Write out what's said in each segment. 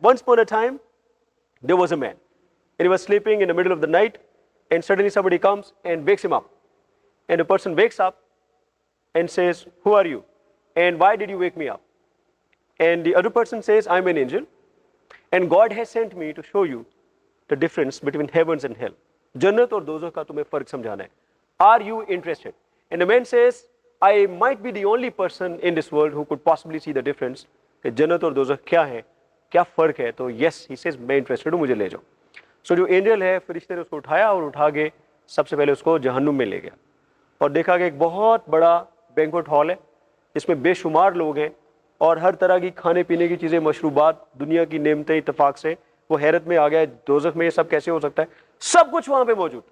Once upon a time, there was a man, and he was sleeping in the middle of the night, and suddenly somebody comes and wakes him up. And the person wakes up and says, "Who are you? And why did you wake me up?" And the other person says, "I'm an angel, and God has sent me to show you the difference between heavens and hell. जन्नत और दोज़ख का तुम्हें फर्क समझाना है. Are you interested?" And the man says, "I might be the only person in this world who could possibly see the difference." कि जन्नत और दोज़ख क्या है, क्या फ़र्क है. तो yes, he says, मैं इंटरेस्टेड हूँ, मुझे ले जाओ. सो जो एंजल है, फरिश्ते ने उसको उठाया और उठा के सबसे पहले उसको जहन्नुम में ले गया और देखा कि एक बहुत बड़ा बैंक्वेट हॉल है जिसमें बेशुमार लोग हैं और हर तरह की खाने पीने की चीज़ें, मशरूबात, दुनिया की नेमतें. इत्तेफाक से वो हैरत में आ गया, दोज़ख में ये सब कैसे हो सकता है. सब कुछ वहाँ पे मौजूद.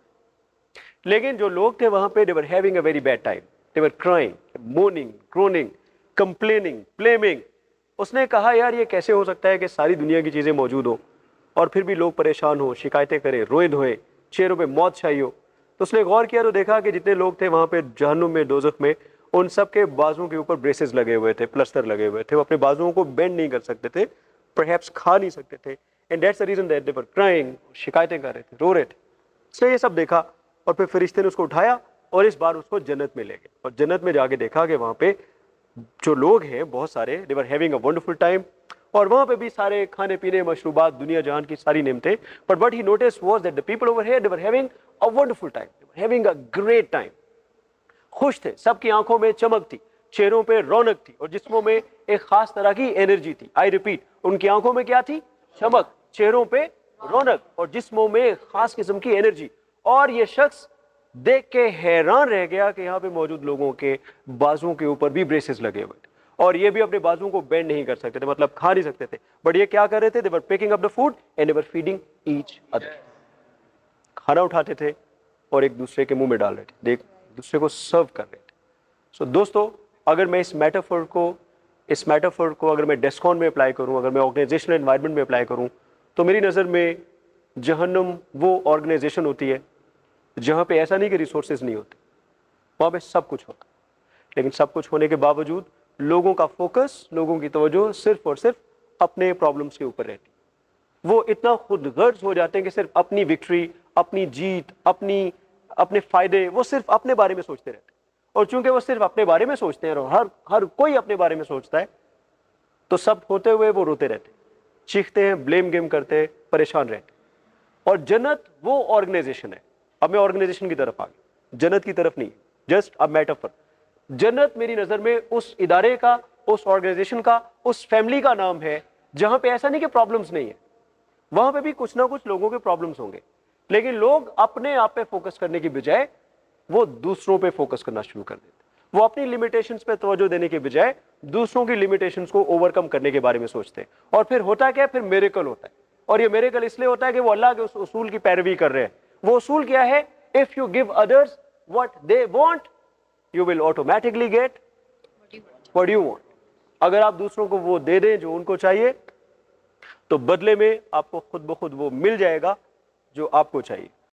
लेकिन जो लोग थे वहाँ पे, they were having a very bad time. They were crying, mourning, groaning, complaining, blaming. उसने कहा, यार ये कैसे हो सकता है कि सारी दुनिया की चीज़ें मौजूद हो और फिर भी लोग परेशान हो, शिकायतें करें, रोए धोए, चेहरों पे मौत छाई हो. तो उसने गौर किया तो देखा कि जितने लोग थे वहाँ पे जहन्नुम में, दोज़ख में, उन सब के बाजुओं के ऊपर ब्रेसेस लगे हुए थे, प्लस्तर लगे हुए थे. वो अपने बाजुओं को बेंड नहीं कर सकते थे, परहैप्स खा नहीं सकते थे. And that's the reason that they were crying. शिकायतें कर रहे थे, रो रहे थे. इसने ये सब देखा और फिर फरिश्ते ने उसको उठाया और इस बार उसको जन्नत में ले गए. और जन्नत में जाके देखा कि वहाँ पे जो लोग हैं बहुत सारे, they were having a wonderful time. और वहाँ पे भी सारे खाने पीने, मशरूबात, दुनिया जहान की सारी नेमतें. But what he noticed was that the people over here, they were having a wonderful time, they were having a great time. खुश थे, सबकी आंखों में चमक थी, चेहरों पे रौनक थी और जिस्मों में एक खास तरह की एनर्जी थी. आई रिपीट, उनकी आंखों में क्या थी? चमक, चेहरों पे रौनक और जिस्मों में एक खास किस्म की एनर्जी. और ये शख्स देख के हैरान रह गया कि यहाँ पे मौजूद लोगों के बाजुओं के ऊपर भी ब्रेसेस लगे हुए थे और ये भी अपने बाजुओं को बेंड नहीं कर सकते थे, मतलब खा नहीं सकते थे. बट ये क्या कर रहे थे? They were picking up the food and they were feeding each other. खाना उठाते थे और एक दूसरे के मुंह में डाल रहे थे, एक दूसरे को सर्व कर रहे थे. सो दोस्तों, अगर मैं इस मेटाफर को अगर मैं डेस्कॉन में अप्लाई करूं, अगर मैं ऑर्गेनाइजेशनल एनवायरनमेंट में अप्लाई करूं, तो मेरी नज़र में जहन्नुम वो ऑर्गेनाइजेशन होती है जहां पे ऐसा नहीं कि रिसोर्सेज नहीं होते, वहां पे सब कुछ होता. लेकिन सब कुछ होने के बावजूद लोगों का फोकस, लोगों की तवज्जो सिर्फ और सिर्फ अपने प्रॉब्लम्स के ऊपर रहती. वो इतना खुदगर्ज हो जाते हैं कि सिर्फ अपनी विक्ट्री, अपनी जीत, अपने फायदे, वो सिर्फ अपने बारे में सोचते रहते हैं. और चूंकि वो सिर्फ अपने बारे में सोचते हैं और हर कोई अपने बारे में सोचता है, तो सब होते हुए वो रोते रहते हैं, चीखते हैं, ब्लेम गेम करते हैं, परेशान रहते हैं. और जन्नत वो ऑर्गेनाइजेशन है. अब मैं ऑर्गेनाइजेशन की तरफ आ गया, जन्नत की तरफ नहीं, जस्ट अ मेटाफर. जन्नत मेरी नजर में उस इदारे का, उस ऑर्गेनाइजेशन का, उस फैमिली का नाम है जहां पे ऐसा नहीं कि प्रॉब्लम्स नहीं है. वहां पे भी कुछ ना कुछ लोगों के प्रॉब्लम्स होंगे, लेकिन लोग अपने आप पे फोकस करने की बजाय वो दूसरों पे फोकस करना शुरू कर देते. वो अपनी लिमिटेशंस पे तवज्जो देने के बजाय दूसरों की लिमिटेशंस को ओवरकम करने के बारे में सोचते हैं. और फिर होता क्या है? फिर मिरेकल होता है. और ये मिरेकल इसलिए होता है कि वो अल्लाह के उस उसूल की पैरवी कर रहे हैं. वो उसूल क्या है? If you give others what they want, you will automatically get what you want. अगर आप दूसरों को वो दे दें जो उनको चाहिए, तो बदले में आपको खुद ब खुद वो मिल जाएगा जो आपको चाहिए.